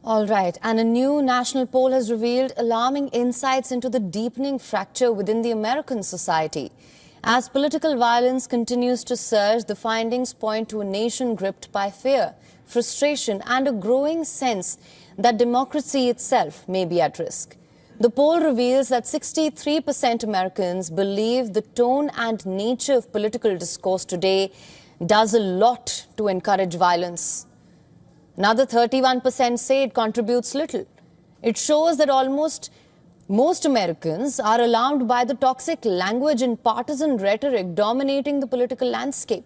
All right, and a new national poll has revealed alarming insights into the deepening fracture within the American society. As political violence continues to surge, the findings point to a nation gripped by fear, frustration, and a growing sense that democracy itself may be at risk. The poll reveals that 63% Americans believe the tone and nature of political discourse today does a lot to encourage violence. Another 31% say it contributes little. It shows that almost most Americans are alarmed by the toxic language and partisan rhetoric dominating the political landscape.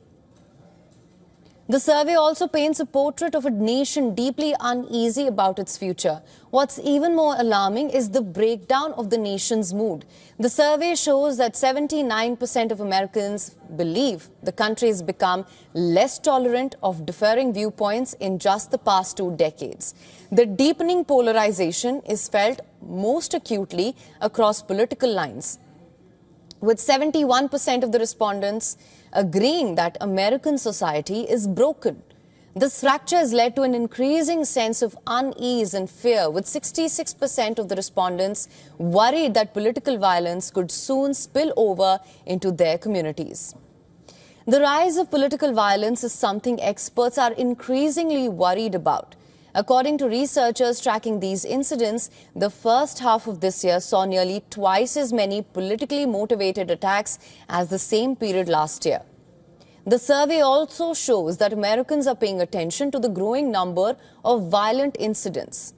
The survey also paints a portrait of a nation deeply uneasy about its future. What's even more alarming is the breakdown of the nation's mood. The survey shows that 79% of Americans believe the country has become less tolerant of differing viewpoints in just the past 2 decades. The deepening polarization is felt most acutely across political lines, with 71% of the respondents agreeing that American society is broken. This fracture has led to an increasing sense of unease and fear, with 66% of the respondents worried that political violence could soon spill over into their communities. The rise of political violence is something experts are increasingly worried about. According to researchers tracking these incidents, the first half of this year saw nearly twice as many politically motivated attacks as the same period last year. The survey also shows that Americans are paying attention to the growing number of violent incidents.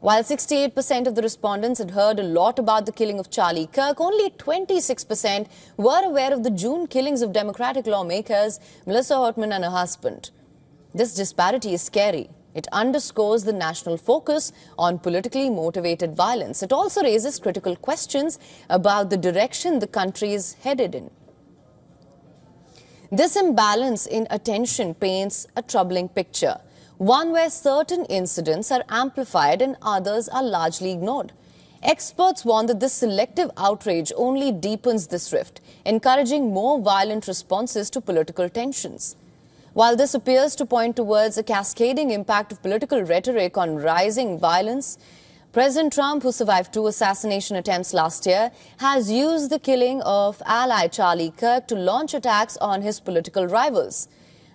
While 68% of the respondents had heard a lot about the killing of Charlie Kirk, only 26% were aware of the June killings of Democratic lawmakers Melissa Hortman and her husband. This disparity is scary. It underscores the national focus on politically motivated violence. It also raises critical questions about the direction the country is headed in. This imbalance in attention paints a troubling picture, one where certain incidents are amplified and others are largely ignored. Experts warn that this selective outrage only deepens this rift, encouraging more violent responses to political tensions. While this appears to point towards a cascading impact of political rhetoric on rising violence, President Trump, who survived 2 assassination attempts last year, has used the killing of ally Charlie Kirk to launch attacks on his political rivals.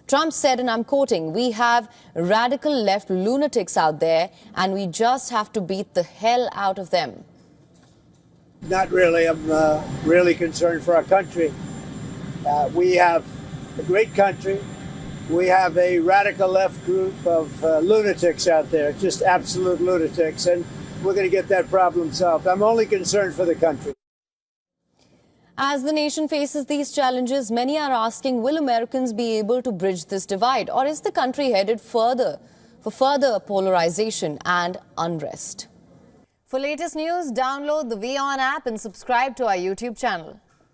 Trump said, and I'm quoting, "We have radical left lunatics out there, and we just have to beat the hell out of them." Not really. I'm really concerned for our country. We have a great country. We have a radical left group of lunatics out there, just absolute lunatics, and we're going to get that problem solved. I'm only concerned for the country. As the nation faces these challenges, many are asking, will Americans be able to bridge this divide, or is the country headed for further polarization and unrest? For latest news, download the WION app and subscribe to our YouTube channel.